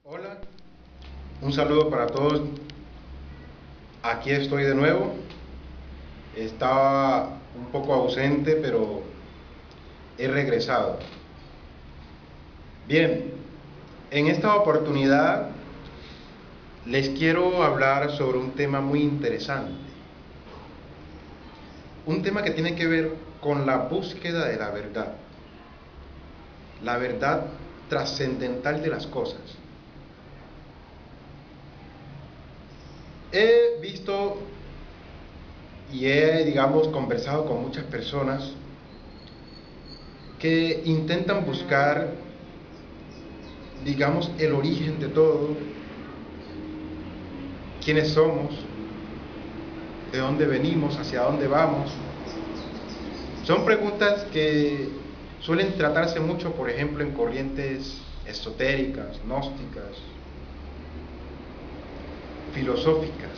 Hola, un saludo para todos. Aquí estoy de nuevo. Estaba un poco ausente, pero he regresado. Bien, en esta oportunidad les quiero hablar sobre un tema muy interesante. Un tema que tiene que ver con la búsqueda de la verdad trascendental de las cosas. He visto y he, digamos, conversado con muchas personas que intentan buscar, digamos, el origen de todo, quiénes somos, de dónde venimos, hacia dónde vamos. Son preguntas que suelen tratarse mucho, por ejemplo, en corrientes esotéricas, gnósticas, filosóficas.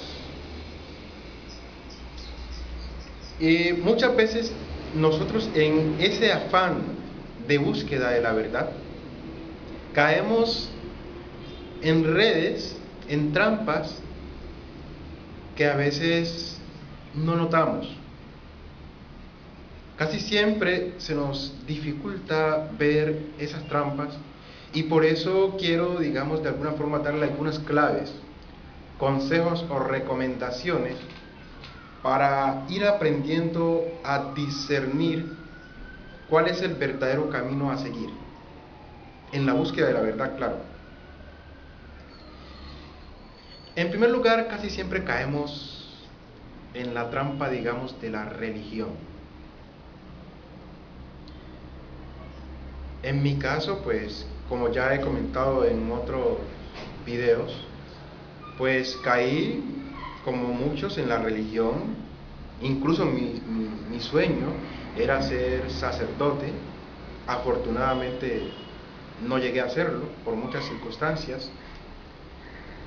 Y muchas veces nosotros en ese afán de búsqueda de la verdad caemos en redes, en trampas que a veces no notamos. Casi siempre se nos dificulta ver esas trampas y por eso quiero, digamos, de alguna forma darle algunas claves, consejos o recomendaciones para ir aprendiendo a discernir cuál es el verdadero camino a seguir en la búsqueda de la verdad, claro. En primer lugar, casi siempre caemos en la trampa, digamos, de la religión. En mi caso, pues, como ya he comentado en otros videos, pues caí, como muchos, en la religión. Incluso mi sueño era ser sacerdote. Afortunadamente no llegué a hacerlo por muchas circunstancias,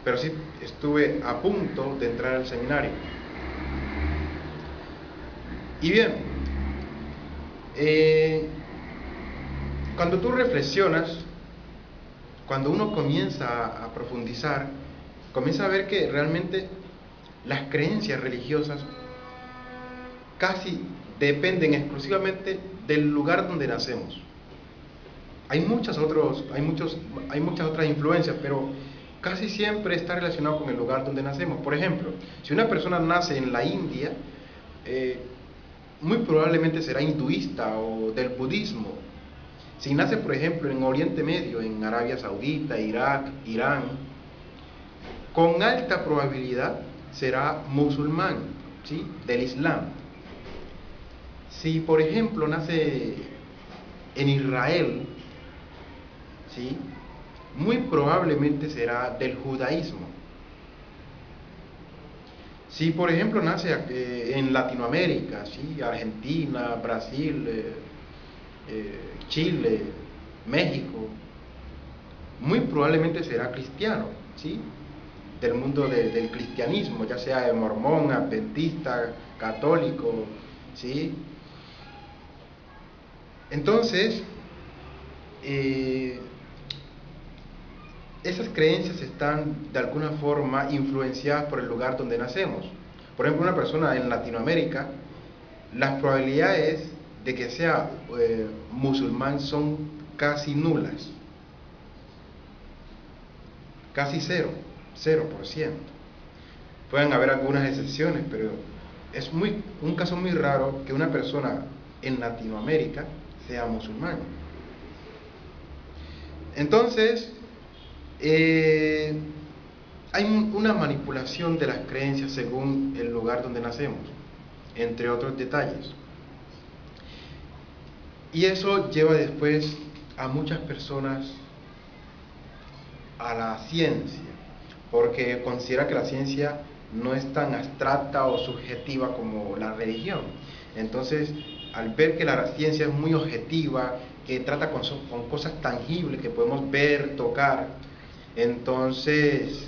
pero sí estuve a punto de entrar al seminario. Y bien, cuando tú reflexionas, cuando uno comienza a profundizar, comienza a ver que realmente las creencias religiosas casi dependen exclusivamente del lugar donde nacemos. Hay muchas otras influencias, pero casi siempre está relacionado con el lugar donde nacemos. Por ejemplo, si una persona nace en la India, eh, muy probablemente será hinduista o del budismo. Si nace, por ejemplo, en Oriente Medio, en Arabia Saudita, Irak, Irán, con alta probabilidad será musulmán, ¿sí?, del Islam. Si, por ejemplo, nace en Israel, ¿sí?, muy probablemente será del judaísmo. Si, por ejemplo, nace en Latinoamérica, ¿sí?, Argentina, Brasil, Chile, México, muy probablemente será cristiano, ¿sí?, del mundo del cristianismo, ya sea de mormón, adventista, católico, ¿sí? Entonces, esas creencias están de alguna forma influenciadas por el lugar donde nacemos. Por ejemplo, una persona en Latinoamérica, las probabilidades de que sea musulmán son casi nulas, casi cero, 0%. Pueden haber algunas excepciones, pero es un caso muy raro que una persona en Latinoamérica sea musulmán. Entonces, hay una manipulación de las creencias según el lugar donde nacemos, entre otros detalles. Y eso lleva después a muchas personas a la ciencia, porque considera que la ciencia no es tan abstracta o subjetiva como la religión. Entonces, al ver que la ciencia es muy objetiva, que trata con cosas tangibles que podemos ver, tocar, entonces,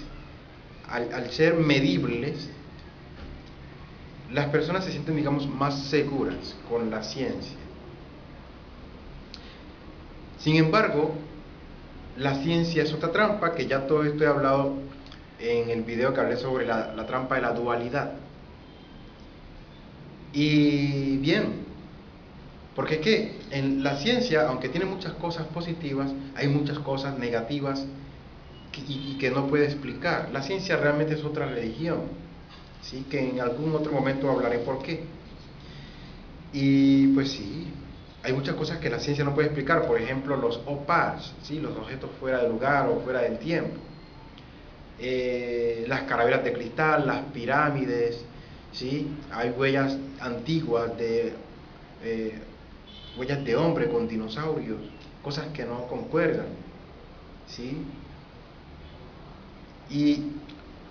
al ser medibles, las personas se sienten, digamos, más seguras con la ciencia. Sin embargo, la ciencia es otra trampa, que ya todo esto he hablado en el video que hablé sobre la trampa de la dualidad. Y bien, porque es que en la ciencia, aunque tiene muchas cosas positivas, hay muchas cosas negativas y que no puede explicar. La ciencia realmente es otra religión, ¿sí? Que en algún otro momento hablaré por qué. Y pues sí, hay muchas cosas que la ciencia no puede explicar, por ejemplo los OPARs, ¿sí? Los objetos fuera de lugar o fuera del tiempo, las calaveras de cristal, las pirámides, ¿sí? Hay huellas antiguas huellas de hombre con dinosaurios, cosas que no concuerdan, ¿sí? Y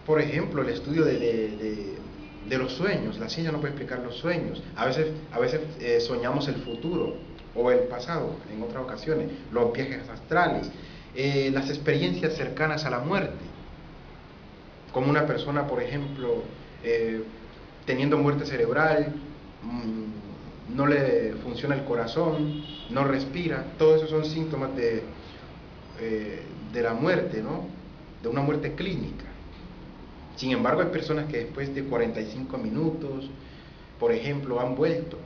por ejemplo el estudio de los sueños, la ciencia no puede explicar los sueños. A veces soñamos el futuro o el pasado en otras ocasiones, los viajes astrales, las experiencias cercanas a la muerte, como una persona, por ejemplo, teniendo muerte cerebral, no le funciona el corazón, no respira. Todos esos son síntomas de la muerte, ¿no? De una muerte clínica. Sin embargo, hay personas que después de 45 minutos, por ejemplo, han vuelto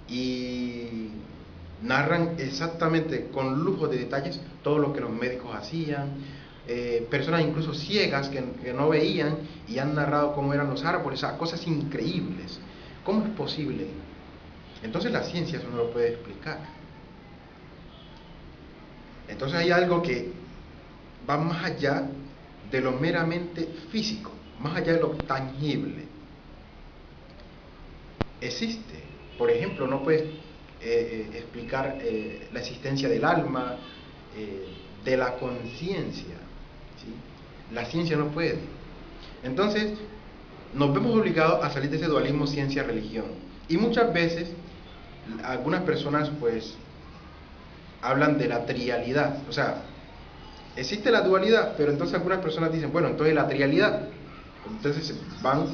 y narran exactamente con lujo de detalles todo lo que los médicos hacían. Personas incluso ciegas que no veían y han narrado cómo eran los árboles, o sea, cosas increíbles. ¿Cómo es posible? Entonces la ciencia eso no lo puede explicar. Entonces hay algo que va más allá de lo meramente físico, más allá de lo tangible. Existe, por ejemplo, no puedes explicar la existencia del alma, de la conciencia, ¿sí? La ciencia no puede. Entonces nos vemos obligados a salir de ese dualismo ciencia-religión, y muchas veces algunas personas pues hablan de la trialidad, o sea, existe la dualidad, pero entonces algunas personas dicen, bueno, entonces la trialidad. Entonces van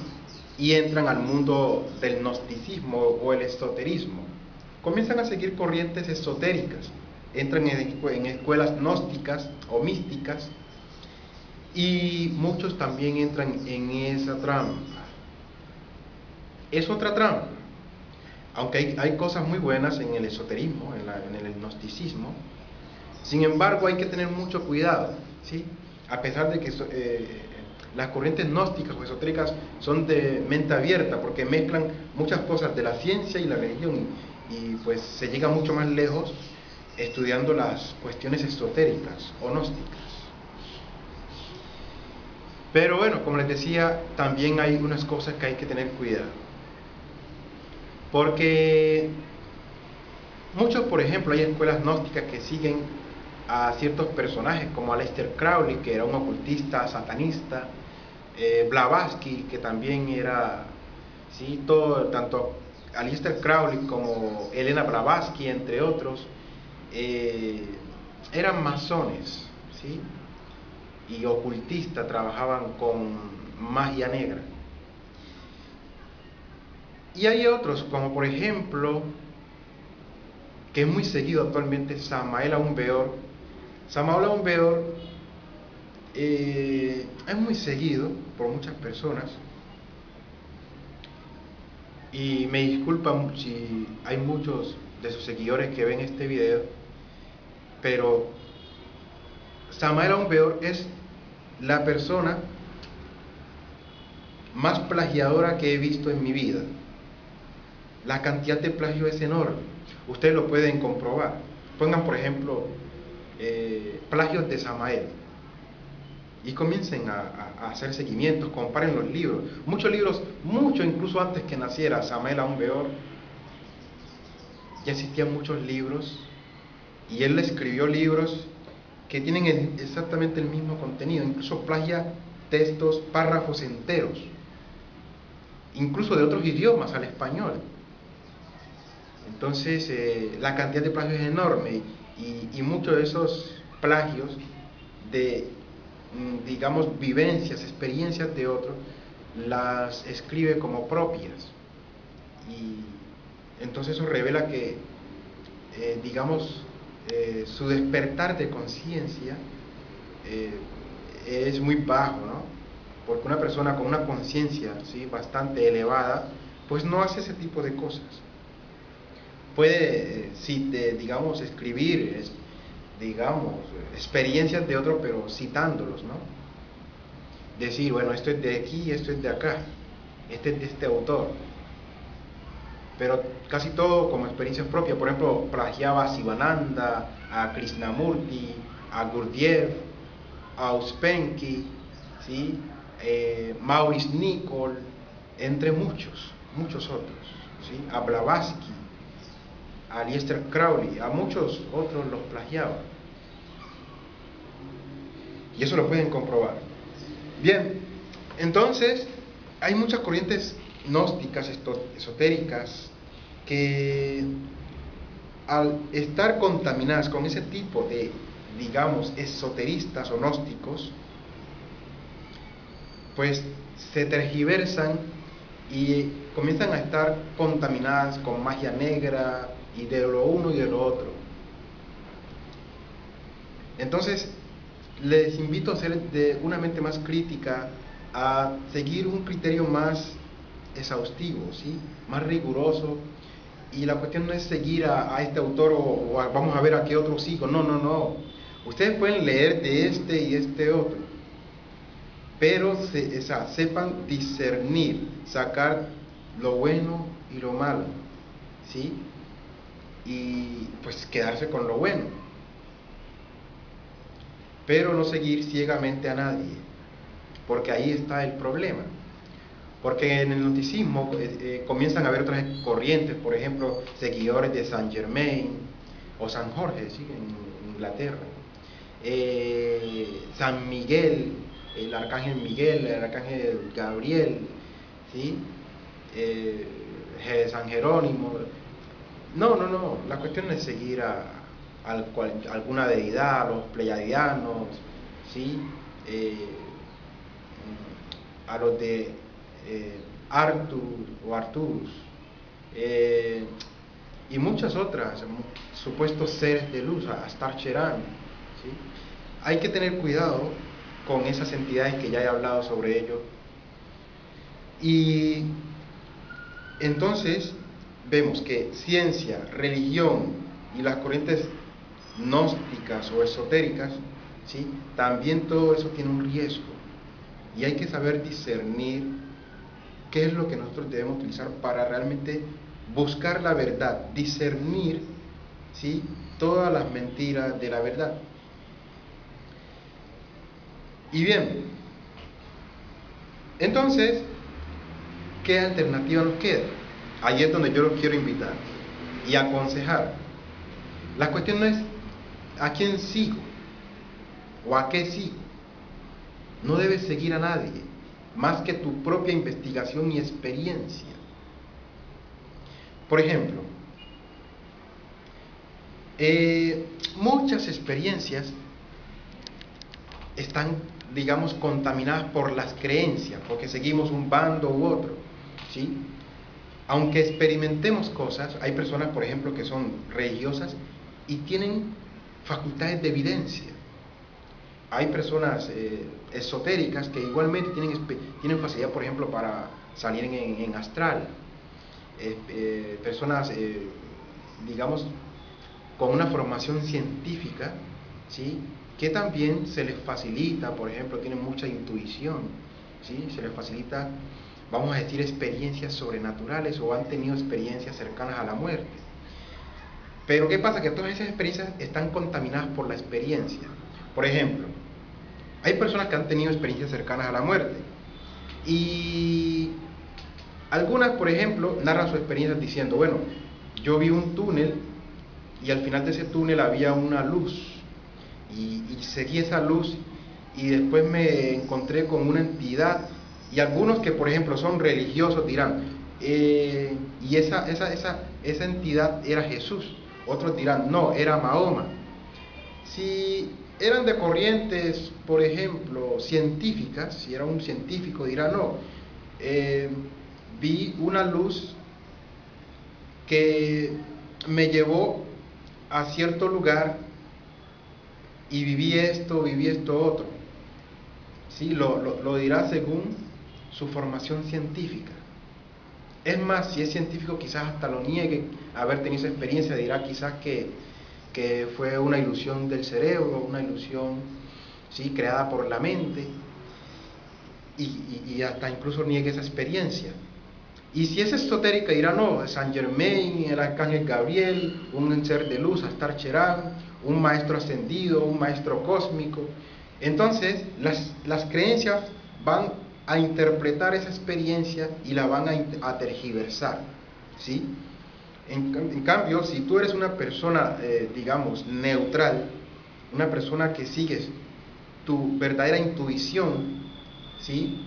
y entran al mundo del gnosticismo o el esoterismo. Comienzan a seguir corrientes esotéricas, entran en escuelas gnósticas o místicas, y muchos también entran en esa trampa. Es otra trampa, aunque hay cosas muy buenas en el esoterismo, en el gnosticismo. Sin embargo, hay que tener mucho cuidado, ¿sí? A pesar de que las corrientes gnósticas o esotéricas son de mente abierta, porque mezclan muchas cosas de la ciencia y la religión, y pues se llega mucho más lejos estudiando las cuestiones esotéricas o gnósticas. Pero bueno, como les decía, también hay unas cosas que hay que tener cuidado, porque muchos, por ejemplo, hay escuelas gnósticas que siguen a ciertos personajes como Aleister Crowley, que era un ocultista satanista, Blavatsky, que también era, ¿sí? Tanto Aleister Crowley como Elena Blavatsky, entre otros, eran masones, ¿sí? Y ocultistas, trabajaban con magia negra. Y hay otros, como por ejemplo, que es muy seguido actualmente, Samael Aun Weor. Samael Aun Weor es muy seguido por muchas personas, y me disculpan si hay muchos de sus seguidores que ven este video, pero Samael Aun Weor es la persona más plagiadora que he visto en mi vida. La cantidad de plagio es enorme, ustedes lo pueden comprobar. Pongan por ejemplo plagios de Samael y comiencen a hacer seguimientos, comparen los libros. Muchos libros, mucho incluso antes que naciera Samael Aun Weor, ya existían muchos libros, y él escribió libros que tienen exactamente el mismo contenido, incluso plagia textos, párrafos enteros, incluso de otros idiomas al español. Entonces la cantidad de plagios es enorme, y muchos de esos plagios de, digamos, vivencias, experiencias de otros, las escribe como propias, y entonces eso revela que, digamos, su despertar de conciencia es muy bajo, ¿no? Porque una persona con una conciencia, ¿sí?, bastante elevada, pues no hace ese tipo de cosas. Puede, digamos, escribir, digamos, experiencias de otros, pero citándolos, ¿no? Decir, bueno, esto es de aquí, esto es de acá, este es de este autor. Pero casi todo como experiencias propias. Por ejemplo, plagiaba a Sivananda, a Krishnamurti, a Gurdjieff, a Uspensky, ¿sí?, Maurice Nicoll, entre muchos otros, ¿sí?, a Blavatsky, a Aleister Crowley, a muchos otros los plagiaba. Y eso lo pueden comprobar. Bien, entonces hay muchas corrientes gnósticas, esotéricas, que al estar contaminadas con ese tipo de, digamos, esoteristas o gnósticos, pues se tergiversan y comienzan a estar contaminadas con magia negra y de lo uno y de lo otro. Entonces, les invito a ser de una mente más crítica, a seguir un criterio más exhaustivo, ¿sí?, más riguroso. Y la cuestión no es seguir a este autor o vamos a ver a qué otro sigo. No. Ustedes pueden leer de este y este otro, pero sepan discernir, sacar lo bueno y lo malo, ¿sí? Y pues quedarse con lo bueno, pero no seguir ciegamente a nadie, porque ahí está el problema. Porque en el gnosticismo comienzan a haber otras corrientes, por ejemplo, seguidores de Saint Germain o San Jorge, ¿sí?, en Inglaterra, San Miguel, el arcángel Miguel, el arcángel Gabriel, ¿sí?, San Jerónimo. No, la cuestión no es seguir a alguna deidad, a los pleiadianos, ¿sí?, a los de Artur o Arturus, y muchas otras supuestos seres de luz, Astar Cheran, ¿sí? Hay que tener cuidado con esas entidades que ya he hablado sobre ello. Y entonces vemos que ciencia, religión y las corrientes gnósticas o esotéricas, ¿sí?, también todo eso tiene un riesgo. Y hay que saber discernir qué es lo que nosotros debemos utilizar para realmente buscar la verdad, discernir, ¿sí?, todas las mentiras de la verdad. Y bien, entonces, ¿qué alternativa nos queda? Ahí es donde yo los quiero invitar y aconsejar. La cuestión no es a quién sigo o a qué sigo. No debes seguir a nadie más que tu propia investigación y experiencia. Por ejemplo, muchas experiencias están, digamos, contaminadas por las creencias, porque seguimos un bando u otro, ¿sí? Aunque experimentemos cosas, hay personas, por ejemplo, que son religiosas y tienen facultades de evidencia. Hay personas esotéricas que igualmente tienen facilidad, por ejemplo, para salir en astral. Personas, digamos, con una formación científica, ¿sí?, que también se les facilita, por ejemplo, tienen mucha intuición, ¿sí?, se les facilita, vamos a decir, experiencias sobrenaturales o han tenido experiencias cercanas a la muerte. Pero ¿qué pasa? Que todas esas experiencias están contaminadas por la experiencia. Por ejemplo, hay personas que han tenido experiencias cercanas a la muerte y algunas, por ejemplo, narran su experiencia diciendo, bueno, yo vi un túnel y al final de ese túnel había una luz y seguí esa luz y después me encontré con una entidad. Y algunos que, por ejemplo, son religiosos dirán, y esa entidad era Jesús. Otros dirán, no, era Mahoma. Si eran de corrientes, por ejemplo, científicas, si era un científico, dirá, no, vi una luz que me llevó a cierto lugar y viví esto otro. ¿Sí? Lo dirá según su formación científica. Es más, si es científico quizás hasta lo niegue haber tenido esa experiencia, dirá quizás que fue una ilusión del cerebro, una ilusión, ¿sí?, creada por la mente, y hasta incluso niegue esa experiencia. Y si es esotérica dirá no, Saint Germain, el arcángel Gabriel, un ser de luz, Astar Cherán, un maestro ascendido, un maestro cósmico. Entonces las creencias van a interpretar esa experiencia y la van a tergiversar, ¿sí? En cambio, si tú eres una persona, digamos, neutral, una persona que sigues tu verdadera intuición, ¿sí?,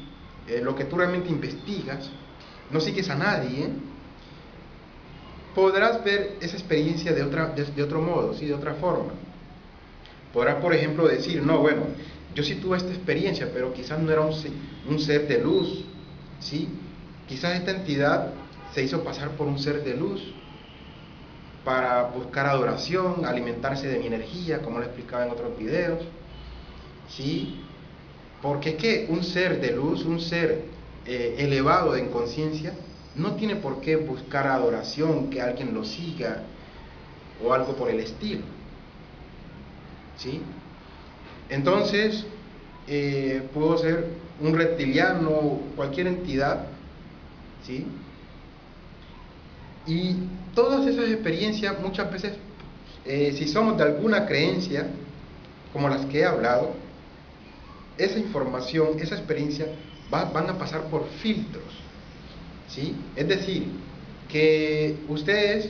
lo que tú realmente investigas, no sigues a nadie, podrás ver esa experiencia de otro modo, ¿sí?, de otra forma. Podrás, por ejemplo, decir, no, bueno, yo sí tuve esta experiencia, pero quizás no era un ser de luz, ¿sí? Quizás esta entidad se hizo pasar por un ser de luz para buscar adoración, alimentarse de mi energía, como lo explicaba en otros videos, ¿sí? Porque es que un ser de luz, un ser elevado en conciencia, no tiene por qué buscar adoración, que alguien lo siga o algo por el estilo, ¿sí? Entonces, pudo ser un reptiliano, cualquier entidad, ¿sí? Y todas esas experiencias, muchas veces, si somos de alguna creencia, como las que he hablado, esa información, esa experiencia van a pasar por filtros, ¿sí? Es decir, que ustedes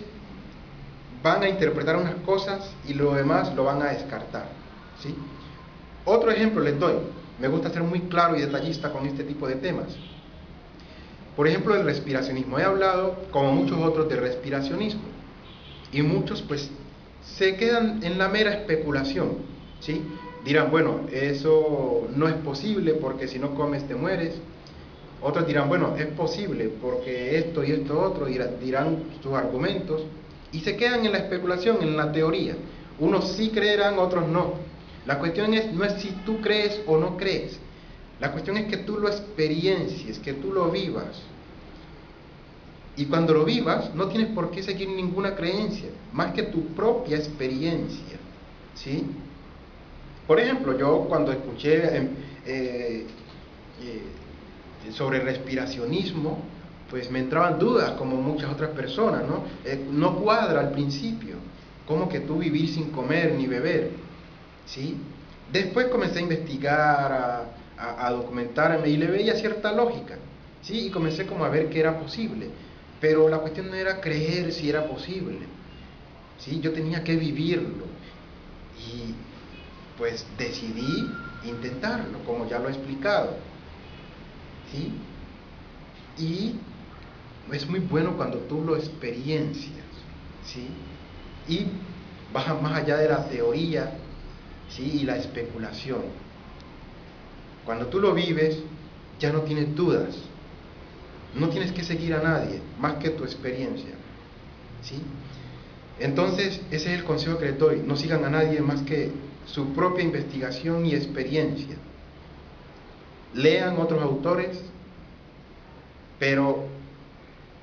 van a interpretar unas cosas y lo demás lo van a descartar, ¿sí? Otro ejemplo les doy. Me gusta ser muy claro y detallista con este tipo de temas. Por ejemplo, el respiracionismo. He hablado, como muchos otros, de respiracionismo. Y muchos, pues, se quedan en la mera especulación, ¿sí? Dirán, bueno, eso no es posible porque si no comes te mueres. Otros dirán, bueno, es posible porque esto y esto otro, dirán sus argumentos. Y se quedan en la especulación, en la teoría. Unos sí creerán, otros no. La cuestión no es si tú crees o no crees. La cuestión es que tú lo experiencies, que tú lo vivas. Y cuando lo vivas, no tienes por qué seguir ninguna creencia, más que tu propia experiencia, ¿sí? Por ejemplo, yo cuando escuché sobre respiracionismo, pues me entraban dudas, como muchas otras personas, ¿no? No cuadra al principio, como que tú vivir sin comer ni beber, ¿sí? Después comencé a investigar, a documentarme y le veía cierta lógica, ¿sí? Y comencé como a ver que era posible, pero la cuestión no era creer si era posible, ¿sí? Yo tenía que vivirlo y pues decidí intentarlo, como ya lo he explicado, ¿sí? Y es muy bueno cuando tú lo experiencias, ¿sí? Y vas más allá de la teoría, ¿sí?, y la especulación. Cuando tú lo vives, ya no tienes dudas, no tienes que seguir a nadie más que tu experiencia, ¿sí? Entonces, ese es el consejo que les doy: no sigan a nadie más que su propia investigación y experiencia. Lean otros autores, pero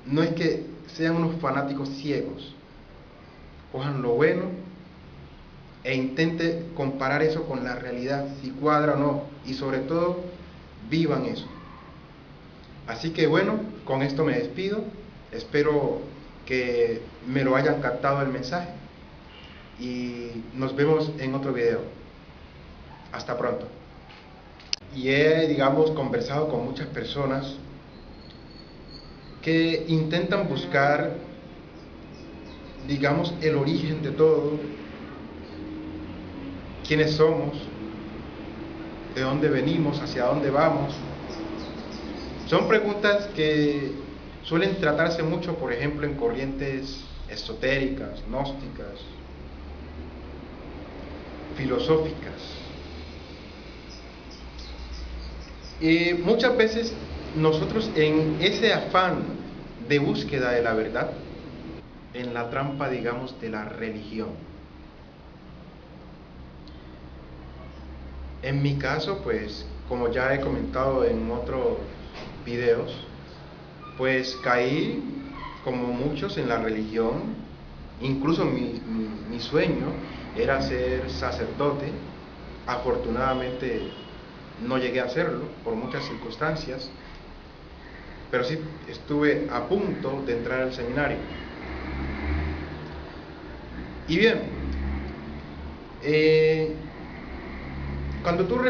no es que sean unos fanáticos ciegos. Cojan lo bueno e intente comparar eso con la realidad, si cuadra o no, y sobre todo, vivan eso. Así que bueno, con esto me despido. Espero que me lo hayan captado el mensaje y nos vemos en otro video. Hasta pronto. Y he, digamos, conversado con muchas personas que intentan buscar, digamos, el origen de todo, quiénes somos, de dónde venimos, hacia dónde vamos. Son preguntas que suelen tratarse mucho, por ejemplo, en corrientes esotéricas, gnósticas, filosóficas. Y muchas veces nosotros, en ese afán de búsqueda de la verdad, en la trampa, digamos, de la religión, En mi caso, pues, como ya he comentado en otros videos, pues caí, como muchos, en la religión. Incluso mi sueño era ser sacerdote. Afortunadamente no llegué a hacerlo por muchas circunstancias, pero sí estuve a punto de entrar al seminario. Y bien, eh, cuando tú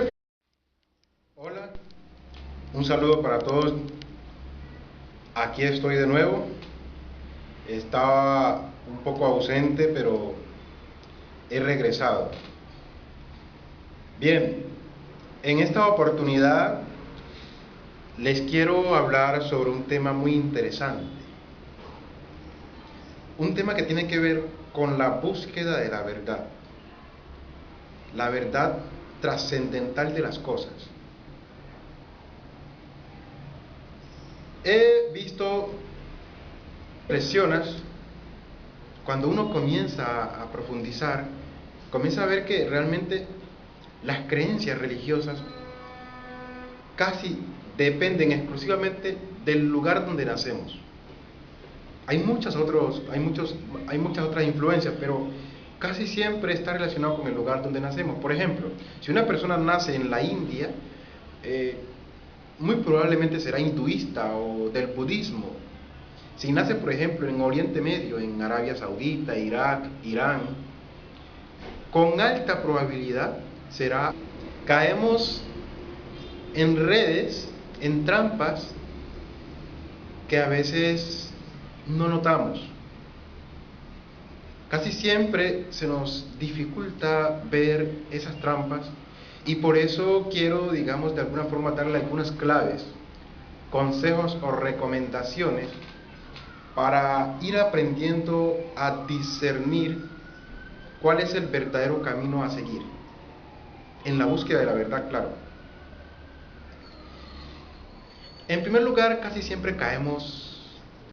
hola, un saludo para todos. Aquí estoy de nuevo. Estaba un poco ausente, pero he regresado. Bien, en esta oportunidad les quiero hablar sobre un tema muy interesante. Un tema que tiene que ver con la búsqueda de la verdad trascendental de las cosas. He visto personas, cuando uno comienza a profundizar, comienza a ver que realmente las creencias religiosas casi dependen exclusivamente del lugar donde nacemos. Hay muchas otras influencias, pero casi siempre está relacionado con el lugar donde nacemos. Por ejemplo, si una persona nace en la India, eh, muy probablemente será hinduista o del budismo. Si nace, por ejemplo, en Oriente Medio, en Arabia Saudita, Irak, Irán, con alta probabilidad será. Caemos en redes, en trampas que a veces no notamos. Casi siempre se nos dificulta ver esas trampas, y por eso quiero, digamos, de alguna forma darle algunas claves, consejos o recomendaciones para ir aprendiendo a discernir cuál es el verdadero camino a seguir, en la búsqueda de la verdad, claro. En primer lugar, casi siempre caemos